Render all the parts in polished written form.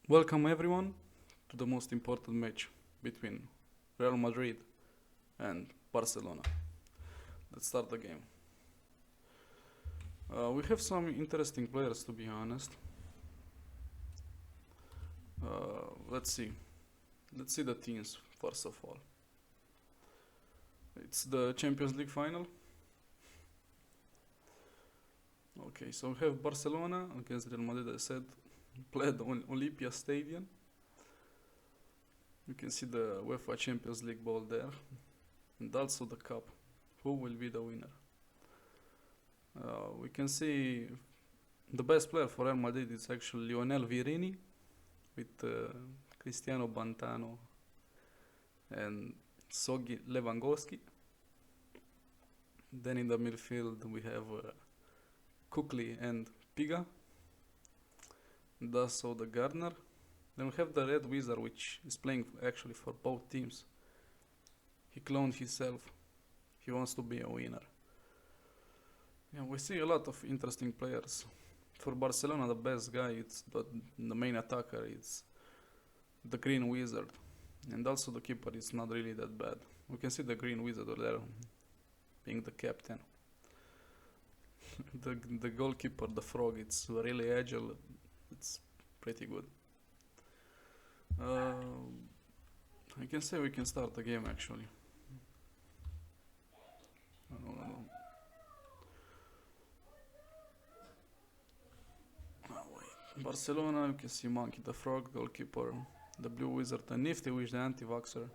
Welcome everyone to the most important match between Real Madrid and Barcelona. Let's start the game. We have some interesting players, to be honest. Let's see. Let's see the teams first of all. It's the Champions League final. Okay, so we have Barcelona against Real Madrid. I said played on Olympia Stadium. You can see the UEFA Champions League ball there, and also the cup. Who will be the winner? We can see the best player for Real Madrid is actually Lionel Virini with Cristiano Bantano and Sogi Lewandowski. Then in the midfield we have Kukli and Piga, and also the Gardner. Then we have the Red Wizard, which is playing actually for both teams. He cloned himself. He wants to be a winner. Yeah, we see a lot of interesting players. For Barcelona, the best guy, it's the main attacker, it's the Green Wizard. And also the keeper is not really that bad. We can see the Green Wizard over there being the captain. the goalkeeper, the Frog, it's really agile. It's pretty good. I can say we can start the game actually. Wait. Barcelona, you can see Monkey the Frog, goalkeeper, the Blue Wizard, the Nifty Wish, the anti-vaxxer.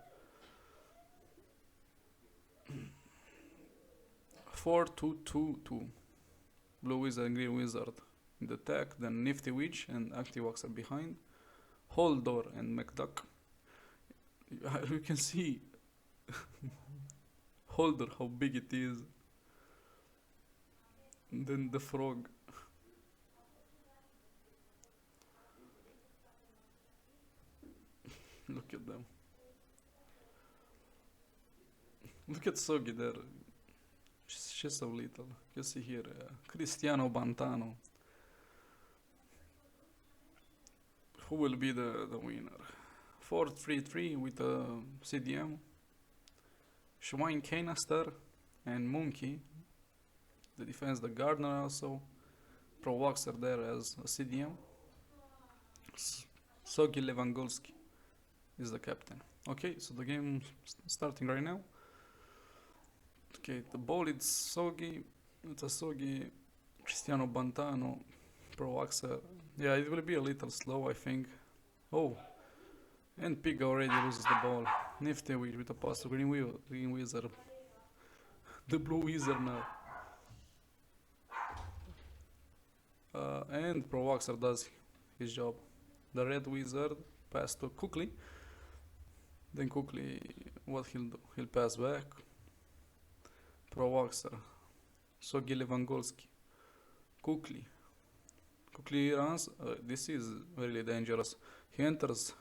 4-2-2-2. Blue Wizard and Green Wizard in the attack, then Nifty Witch and anti-vaxxer behind. Holdor and McDuck. You can see Holder how big it is. And then the frog. Look at them. Look at Sogi there. She's so little. You see here Cristiano Bantano. Who will be the winner? 4-3-3 with a CDM. Schwein Canister and Monkey. The defense, the Gardner also. Provoxer there as a CDM. Sogi Lewandowski is the captain. Okay, so the game starting right now. Okay, the ball is Sogi. It's a Sogi. Cristiano Bantano. Provoxer. Yeah, it will be a little slow, I think. Oh, and Pig already loses the ball. Nifty with a pass to Green Wizard. The Blue Wizard now. And Provoxer does his job. The Red Wizard pass to Kukli. Then Kukli, what he'll do? He'll pass back. Provoxer. Sogi Lewandowski. Kukli. Kukli runs. This is really dangerous. He enters.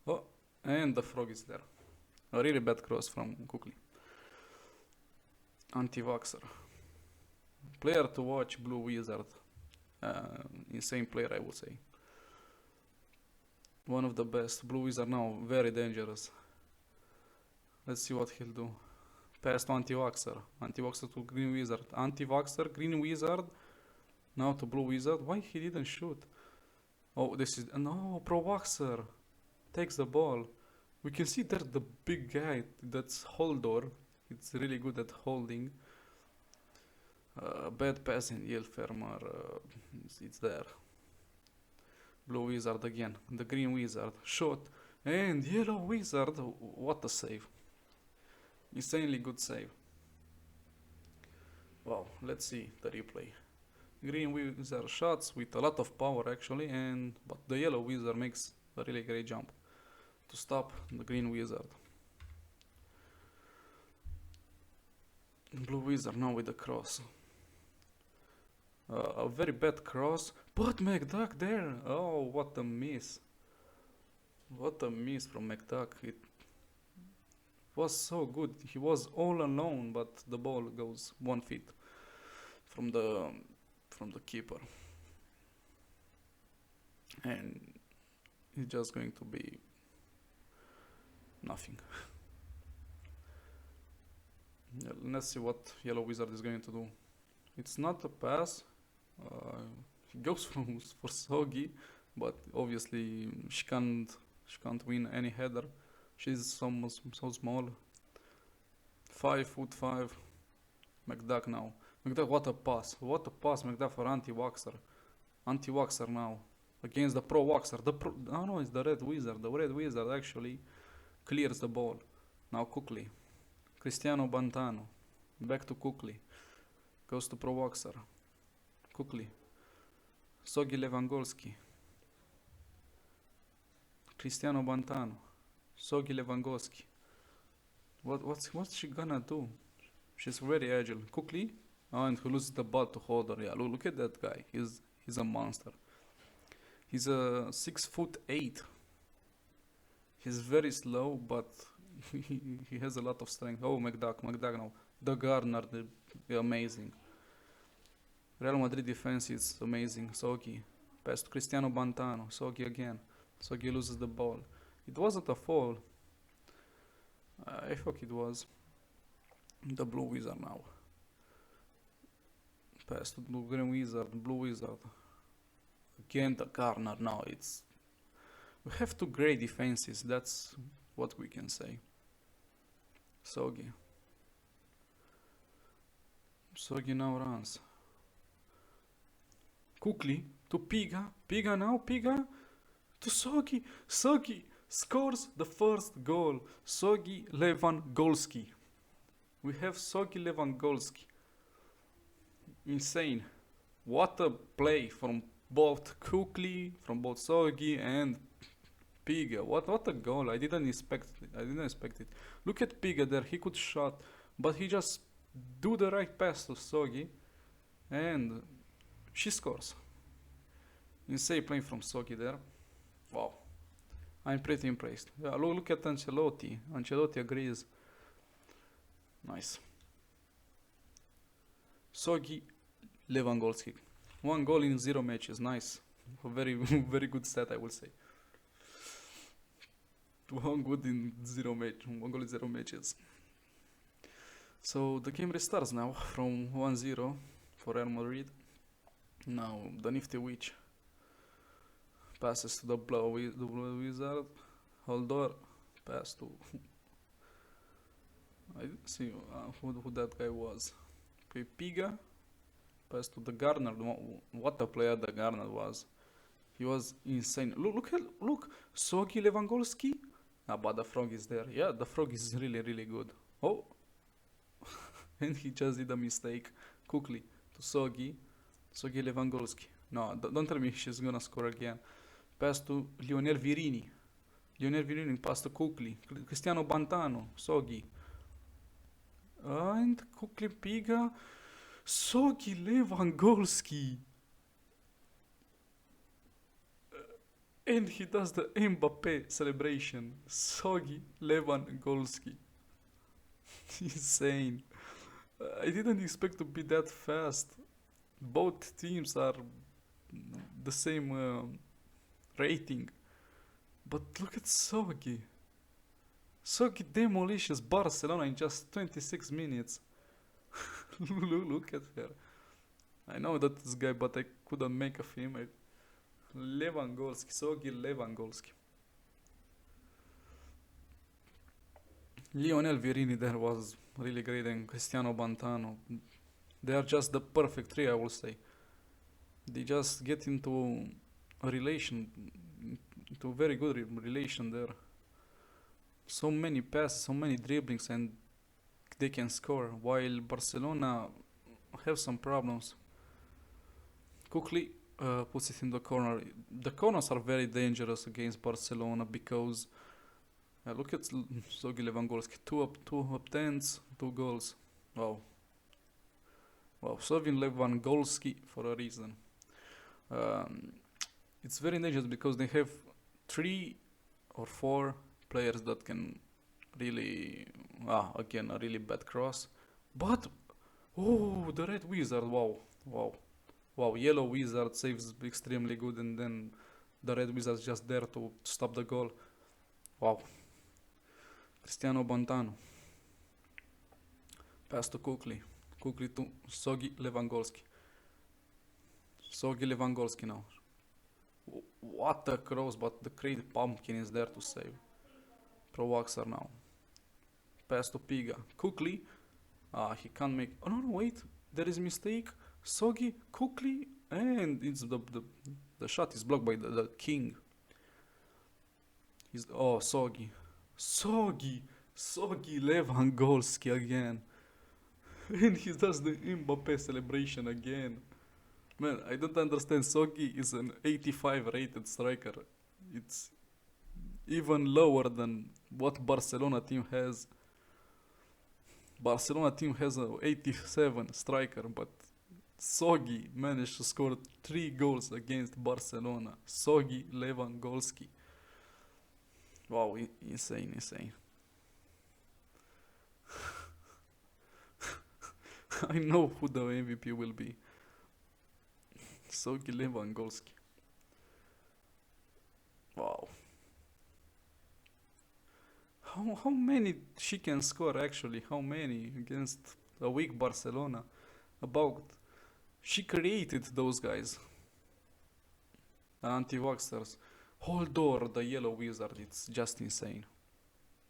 Oh, and the frog is there. A really bad cross from Kukli. Anti-vaxxer. Player to watch, Blue Wizard. Insane player, I would say. One of the best. Blue Wizard now, very dangerous. Let's see what he'll do. Pass to Anti-vaxxer. Anti-vaxxer to Green Wizard. Anti-vaxxer, Green Wizard. Now to Blue Wizard. Why he didn't shoot? Oh, this is... No, Provoxer takes the ball. We can see there the big guy. That's Holdor. It's really good at holding. Bad pass in Yelfermer. It's there. Blue Wizard again. The Green Wizard. Shot. And Yellow Wizard. What a save. Insanely good save. Wow, let's see the replay. Green Wizard shots with a lot of power actually, but the Yellow Wizard makes a really great jump to stop the Green Wizard. Blue Wizard now with the cross. A very bad cross, but McDuck there. Oh, what a miss. What a miss from McDuck. It was so good. He was all alone, but the ball goes 1 feet from the keeper. And is just going to be nothing. Yeah, let's see what Yellow Wizard is going to do. It's not a pass. He goes for Sogi, but obviously she can't win any header. She's so small. 5'5". McDuck now. McDuck, what a pass! What a pass, McDuck for anti-waxer. Anti-waxer now against the pro waxer. No, it's the Red Wizard. The Red Wizard actually clears the ball. Now Kukli. Cristiano Bantano. Back to Kukli. Goes to pro waxer. Kukli. Sogi Lewandowski. Cristiano Bantano. Sogi Lewandowski. What's she gonna do? She's very agile. Kukli. Oh, and who loses the ball to Hodor. Yeah, look at that guy. He's a monster. He's a 6'8". He's very slow, but he has a lot of strength. Oh, McDuck now. The Garner, the amazing. Real Madrid defense is amazing. Sogi. Pass to Cristiano Bantano. Sogi again. Sogi loses the ball. It wasn't a foul. I thought it was. The Blue Wizard now. Pass to Blue Green Wizard. Blue Wizard. Again the Garner. Now we have two great defenses. That's what we can say. Sogi. Sogi now runs. Kukli to Piga. Piga now. Piga to Sogi. Sogi scores the first goal. Sogi Lewandowski. We have Sogi Lewandowski. Insane. What a play from both Kukli, from both Sogi and Piga. What a goal. I didn't expect it. Look at Piga there. He could shot, but he just do the right pass to Sogi and she scores. Insane play from Sogi there. Wow. I'm pretty impressed. Yeah, look at Ancelotti. Ancelotti agrees. Nice. Sogi Lewandowski. 1 goal in 0 matches. Nice. A very, very good stat, I will say. 1 goal in 0 matches. So the game restarts now from 1-0 for Real Madrid. Now the Nifty Witch passes to the Blue Wizard. Holdor pass to I didn't see who that guy was. Okay, Piga pass to the Garner. What a player the Garner was. He was insane. Look, Sogi Lewandowski. Ah, but the frog is there. Yeah, the frog is really, really good. Oh, and he just did a mistake. Quickly to Sogi Lewandowski. No, don't tell me she's gonna score again. Pass to Lionel Virini. Pass to Kukli. Cristiano Bantano. Sogi. And Kukli Piga. Sogi Lewandowski. And he does the Mbappe celebration. Sogi Lewandowski. Insane. I didn't expect to be that fast. Both teams are the same rating. But look at Sogi. Sogi demolishes Barcelona in just 26 minutes. Look at her. I know that this guy, but I couldn't make of him. Lewandowski, Sogi Lewandowski. Lionel Virini there was really great, and Cristiano Bantano. They are just the perfect three, I will say. They just get into a relation, into a very good relation there. So many passes, so many dribblings, and they can score, while Barcelona have some problems. Quickly puts it in the corner. The corners are very dangerous against Barcelona because look at Sogi Lewandowski, 2 attempts, 2 goals. Wow, Sogi Lewandowski for a reason. It's very dangerous because they have 3 or 4 players that can really, again a really bad cross. But the Red Wizard, wow, Yellow Wizard saves extremely good, and then the red wizard's just there to stop the goal. Wow. Cristiano Bontano. Pass to Kukli. Kukli to Sogi Lewandowski. Sogi Lewandowski now. What a cross, but the great pumpkin is there to save. Prowaxar now. Pass to Piga. Kukli. He can't make. Oh no, wait. There is mistake. Sogi, Kukli, and it's the shot is blocked by the king. Sogi. Sogi Lewandowski again. And he does the Mbappe celebration again. Man, I don't understand. Sogi is an 85 rated striker. It's even lower than what Barcelona team has. Barcelona team has a 87 striker, but Sogi managed to score 3 goals against Barcelona. Sogi Lewandowski. Wow, insane. I know who the MVP will be. Sogi Lewandowski. Wow. How many she can score actually? How many against a weak Barcelona? She created those guys. The anti-vaxxers. Holdor, the yellow wizard, it's just insane.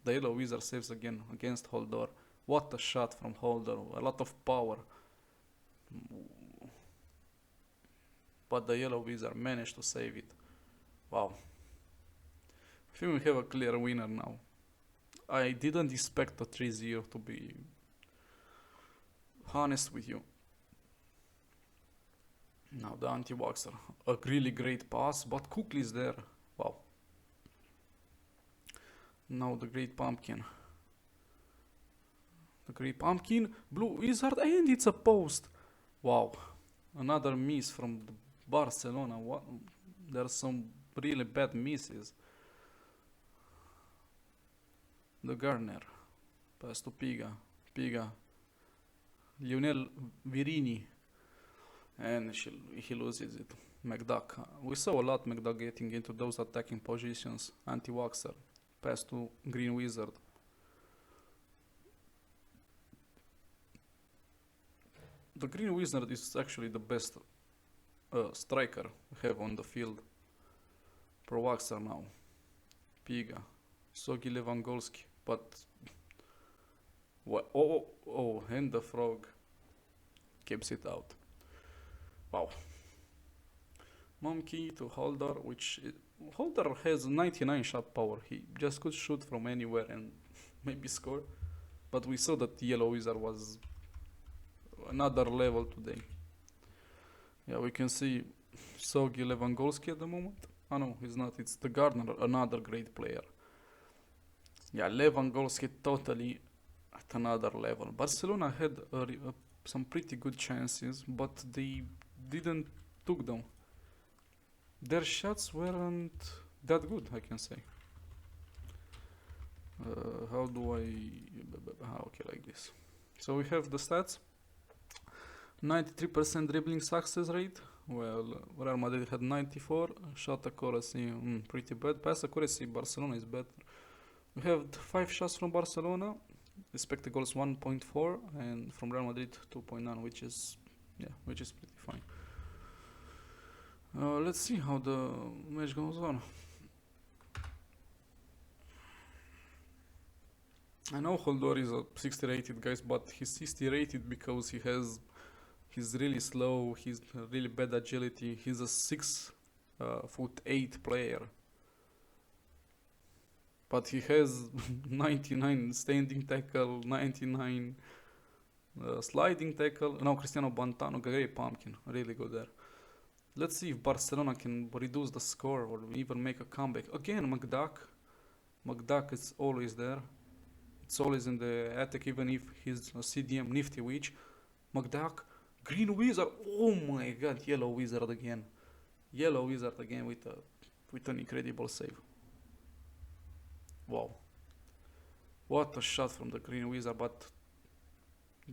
The yellow wizard saves again against Holdor. What a shot from Holdor, a lot of power. But the yellow wizard managed to save it. Wow. I think we have a clear winner now. I didn't expect a 3-0 to be honest with you. Now the anti-vaxxer. A really great pass, but Kukli is there. Wow. Now the great pumpkin. The great pumpkin, blue wizard, and it's a post. Wow. Another miss from Barcelona. What? There's some really bad misses. The Garner. Pass to Piga. Lionel Virini. And he loses it. McDuck. We saw a lot McDuck getting into those attacking positions. Anti-vaxxer. Pass to Green Wizard. The Green Wizard is actually the best striker we have on the field. Prowaxar now. Piga. Sogi Lewandowski. But what? And the frog keeps it out. Wow. Monkey to Holdor, Holdor has 99 shot power. He just could shoot from anywhere and maybe score. But we saw that Yellow Wizard was another level today. Yeah, we can see Sogi Lewandowski at the moment. Oh no, he's not. It's the Gardner, another great player. Yeah, Lewandowski totally at another level. Barcelona had some pretty good chances, but they didn't took them. Their shots weren't that good, I can say. How do I... Okay, like this. So we have the stats. 93% dribbling success rate. Well, Real Madrid had 94. Shot accuracy, pretty bad. Pass accuracy, Barcelona is better. We have 5 shots from Barcelona. Expected goals 1.4, and from Real Madrid 2.9, which is pretty fine. Let's see how the match goes on. I know Holdor is a 60 rated guys, but he's 60 rated because he's really slow, he's really bad agility, he's a 6'8" player. But he has 99 standing tackle, 99 sliding tackle. No, Cristiano Bontano, great pumpkin, really good there. Let's see if Barcelona can reduce the score or even make a comeback. Again, McDuck. McDuck is always there. It's always in the attack, even if he's a CDM nifty witch. McDuck, Green Wizard. Oh my god, Yellow Wizard again. Yellow Wizard again with an incredible save. Wow. What a shot from the Green Wizard, but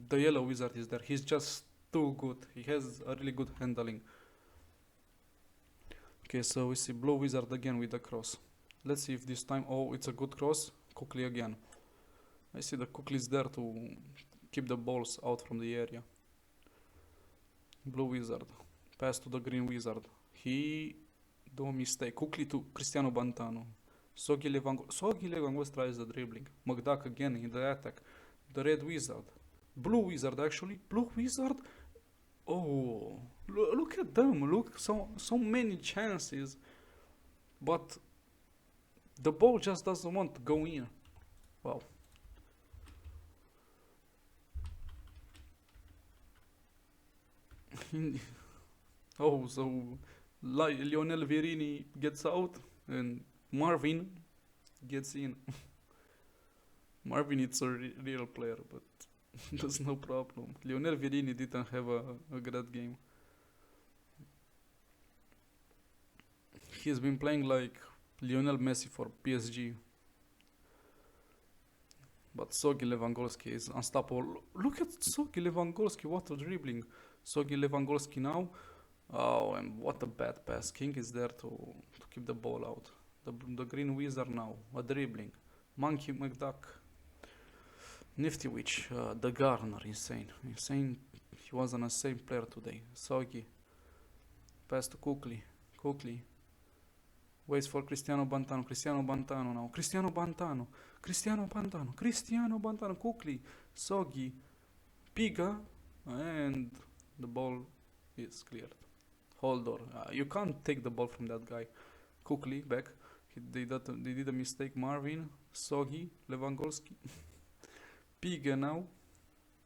the Yellow Wizard is there. He's just too good. He has a really good handling. Okay, so we see Blue Wizard again with the cross. Let's see if this time, oh, it's a good cross. Kukli again. I see the Kukli is there to keep the balls out from the area. Blue Wizard. Pass to the Green Wizard. He do a mistake. Kukli to Cristiano Bantano. Sogi Lewandowski tries the dribbling. Magdak again in the attack. The Red Wizard. Blue Wizard actually. Blue Wizard. Oh, look at them. Look, so many chances. But the ball just doesn't want to go in. Wow. Oh, so Lionel Verini gets out and Marvin gets in. Marvin is a real player, but there's no problem. Lionel Verini didn't have a great game. He's been playing like Lionel Messi for PSG. But Sogi Lewandowski is unstoppable. Look at Sogi Lewandowski, what a dribbling. Sogi Lewandowski now. Oh, and what a bad pass. King is there to keep the ball out. The Green Wizard now, a dribbling. Monkey McDuck. Nifty Witch, the Garner, insane. He wasn't the same player today. Sogi. Pass to Kukli. Waits for Cristiano Bantano now. Cristiano Bantano. Kukli. Sogi. Piga. And the ball is cleared. Holdor. You can't take the ball from that guy. Kukli back. They did a mistake. Marvin. Sogi. Lewandowski. Piga now.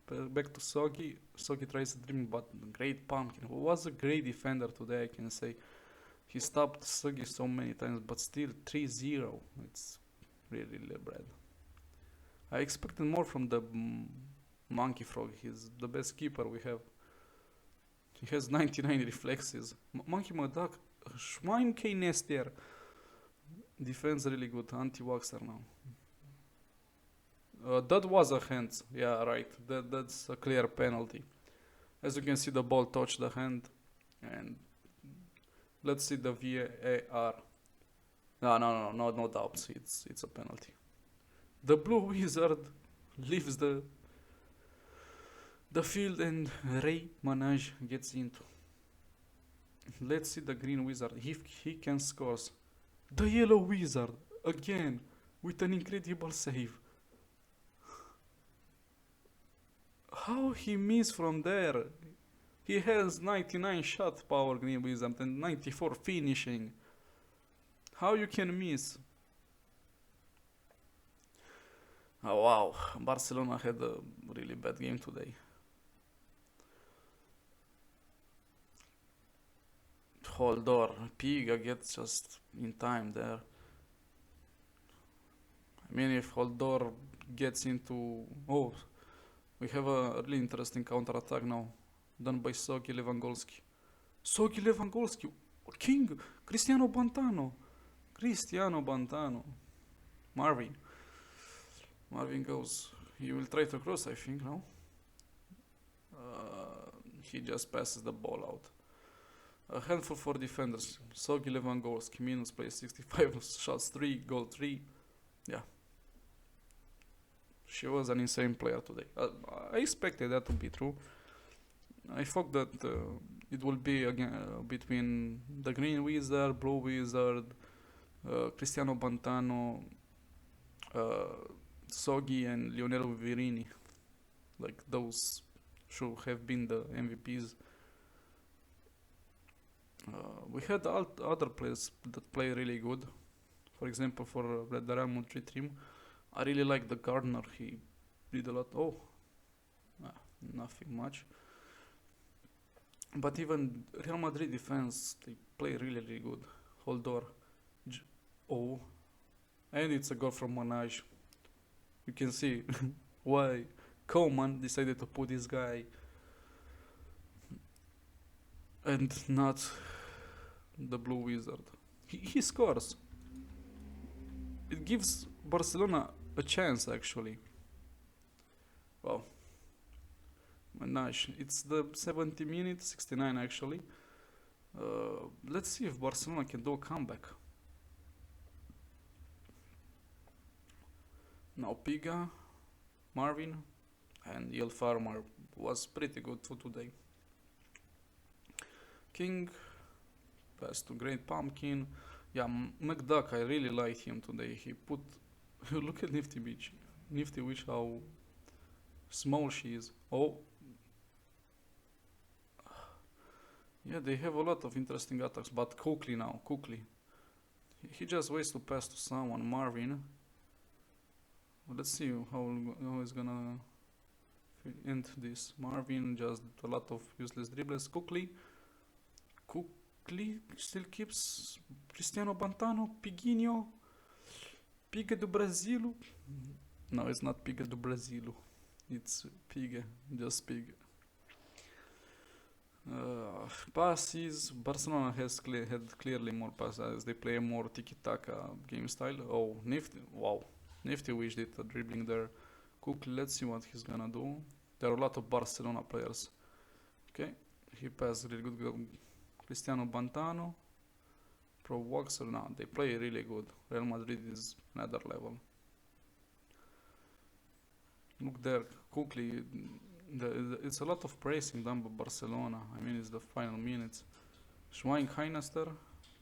Back to Sogi. Sogi tries to dream, but great pumpkin. Who was a great defender today, I can say. He stopped Sogi so many times, but still 3-0. It's really bad. I expected more from the Monkey Frog. He's the best keeper we have. He has 99 reflexes. Monkey Madak, Schweinke Nester. Defense really good. Anti-Waxer now. That was a hand. Yeah, right. That's a clear penalty. As you can see, the ball touched the hand. And let's see the VAR. No doubts. It's a penalty. The Blue Wizard leaves the field and Ray Manage gets into. Let's see the Green Wizard if he can score. The Yellow Wizard again with an incredible save. How he missed from there? He has 99 shot power, Green Wizard, and 94 finishing. How you can miss? Oh wow, Barcelona had a really bad game today. Holdor, Piga gets just in time there. I mean, if Holdor gets into... Oh, we have a really interesting counter-attack now. Done by Sogi Lewandowski. King! Cristiano Bantano! Marvin goes... He will try to cross, I think, no? He just passes the ball out. A handful for defenders. Sogi Lewandowski, minus play 65 shots, 3, goal 3. Yeah. She was an insane player today. I expected that to be true. I thought that it will be again between the Green Wizard, Blue Wizard, Cristiano Bantano, Sogi and Lionel Verini. Like those should have been the MVPs. We had other players that play really good. For example, for the Real Madrid team, I really like the Gardner. He did a lot. Oh, nothing much. But even Real Madrid defense, they play really good. Holdor. Oh, and it's a goal from Manage. You can see why Koeman decided to put this guy and not the Blue Wizard. He scores. It gives Barcelona a chance, actually. Wow. Manage. It's the 70 minutes, 69 actually. Let's see if Barcelona can do a comeback. Now Piga, Marvin, and Yel Farmer was pretty good for today. King, pass to Great Pumpkin. Yeah, McDuck, I really liked him today. He put. Look at Nifty Beach. Nifty Witch, how small she is. Oh. Yeah, they have a lot of interesting attacks, but Cookley now, Cookley. He just waits to pass to someone, Marvin. Let's see how he's gonna end this. Marvin just a lot of useless dribbles. Cookley still keeps Cristiano Bantano, Piguinho, Piga do Brasilo. No, it's not Piga do Brasilo. It's Piga, just Piga. Passes. Barcelona had clearly more passes. They play a more tiki-taka game style. Oh, Nifty! Wow, Nifty Wish did a dribbling there. Quickly, let's see what he's gonna do. There are a lot of Barcelona players. Okay, he passed really good. Cristiano Bantano, Pro Waxer. Now they play really good. Real Madrid is another level. Look there, quickly. It's a lot of pressing done by Barcelona. I mean, it's the final minutes. Schweinheister,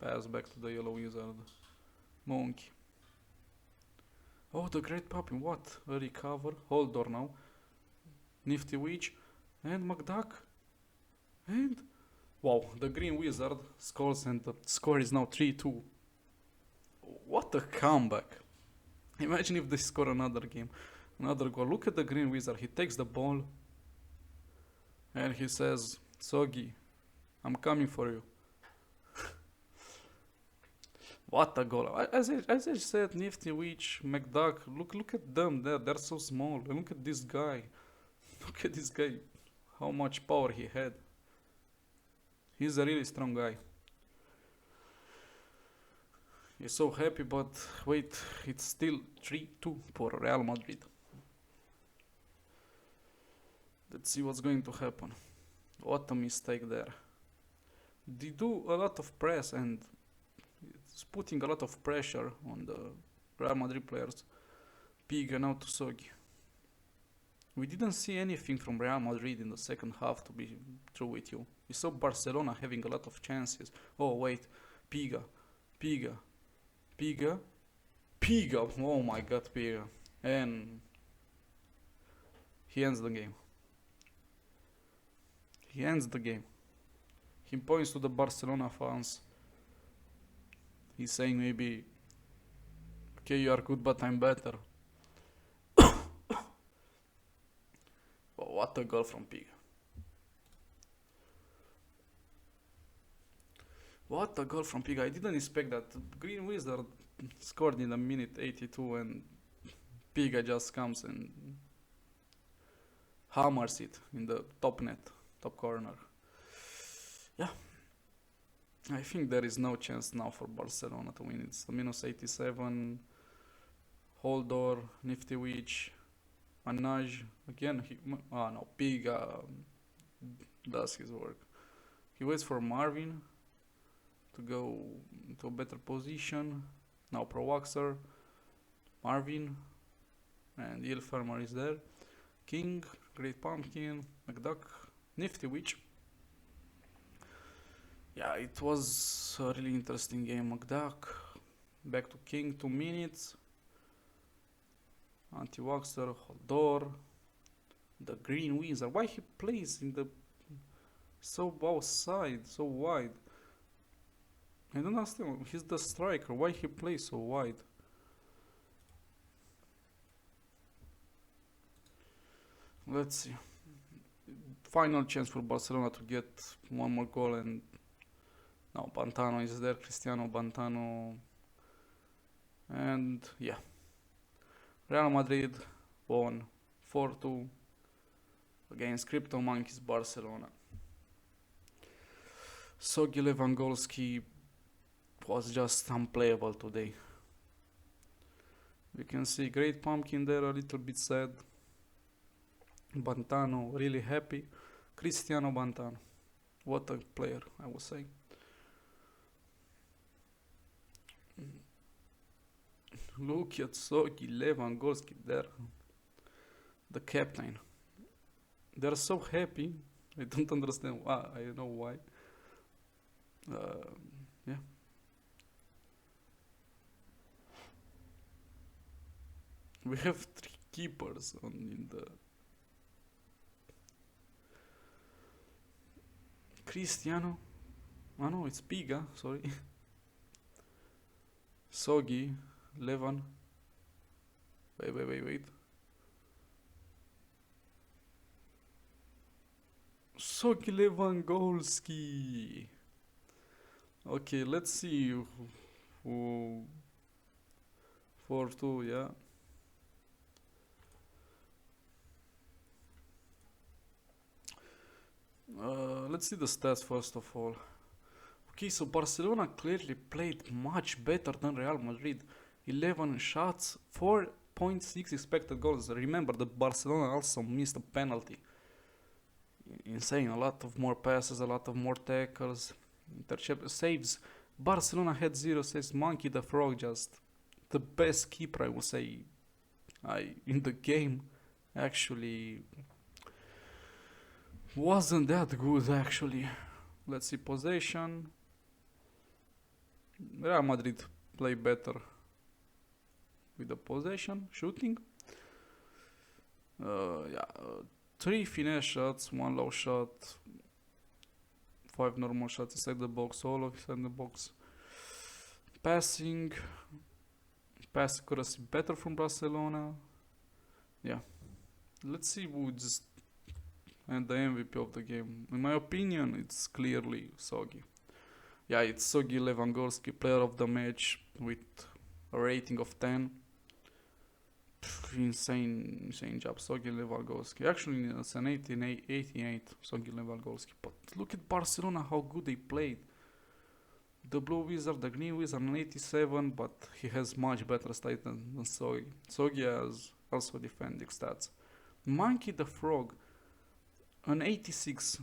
pass back to the Yellow Wizard. Monkey. Oh, the Great Puppy, what? A recover. Hold door now. Nifty Witch. And McDuck. And... wow, the Green Wizard scores and the score is now 3-2. What a comeback. Imagine if they score another game. Another goal. Look at the Green Wizard. He takes the ball. And he says, Sogi, I'm coming for you. What a goal. As I said, Nifty Witch, McDuck, look at them there. They're so small. And look at this guy. Look at this guy. How much power he had. He's a really strong guy. He's so happy, but wait, it's still 3-2 for Real Madrid. Let's see what's going to happen. What a mistake there. They do a lot of press and it's putting a lot of pressure on the Real Madrid players. Piga now to Sogi. We didn't see anything from Real Madrid in the second half, to be true with you. We saw Barcelona having a lot of chances. Oh wait, Piga. Oh my god, Piga. And he ends the game. He points to the Barcelona fans. He's saying maybe, okay, you are good, but I'm better. Oh, what a goal from Piga. What a goal from Piga. I didn't expect that. Green Wizard scored in the minute 82 and Piga just comes and hammers it in the top net. Top corner. Yeah. I think there is no chance now for Barcelona to win. It's the minus 87. Holdor, Nifty Witch, Manaj. Again, no, Piga does his work. He waits for Marvin to go to a better position. Now Pro Waxer, Marvin, and Yel Farmer is there. King, Great Pumpkin, McDuck, Nifty Witch. Yeah, it was a really interesting game. McDuck, back to King, 2 minutes. Anti-Waxer, Holdor, the Green Wizard. Why he plays in the so outside, so wide? I don't understand. He's the striker. Why he plays so wide? Let's see. Final chance for Barcelona to get one more goal, and now Bantano is there. Cristiano Bantano. And yeah. Real Madrid won 4-2 against Crypto Monkeys Barcelona. Sogi Lewandowski was just unplayable today. We can see Great Pumpkin there, a little bit sad. Bantano really happy. Cristiano Bantano, what a player, I would say. Look at Sogi, Lewandowski there. The captain. They're so happy. I don't understand why. I don't know why. Yeah. We have 3 keepers in the Cristiano. Oh no, it's Piga, sorry. Sogi, Levan. Wait. Sogi Lewandowski. Okay, let's see who 4-2, yeah. Let's see the stats first of all. Okay, so Barcelona clearly played much better than Real Madrid. 11 shots, 4.6 expected goals. Remember that Barcelona also missed a penalty. Insane, a lot of more passes, a lot of more tackles, intercept saves. Barcelona had 0 saves. Monkey the Frog, just the best keeper, I would say, in the game. Actually, wasn't that good actually. Let's see possession. Real Madrid play better with the possession, shooting. 3 finesse shots, 1 low shot, 5 normal shots inside the box, all of inside the box. Passing, pass accuracy better from Barcelona. Yeah, let's see who just and the MVP of the game. In my opinion, it's clearly Sogi. Yeah, it's Sogi Lewandowski, player of the match with a rating of 10. Insane job, Sogi Lewandowski. Actually, it's an 88, Sogi Lewandowski. But look at Barcelona, how good they played. The Blue Wizard, the Green Wizard, an 87, but he has much better stats than Sogi. Sogi has also defending stats. Monkey the Frog, an 86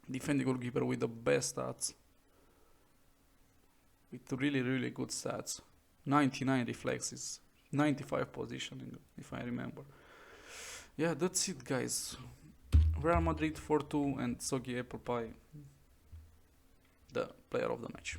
defending goalkeeper with the best stats, with really good stats. 99 reflexes, 95 positioning, if I remember. Yeah, that's it, guys. Real Madrid 4-2 and Sogi Apple Pie, the player of the match.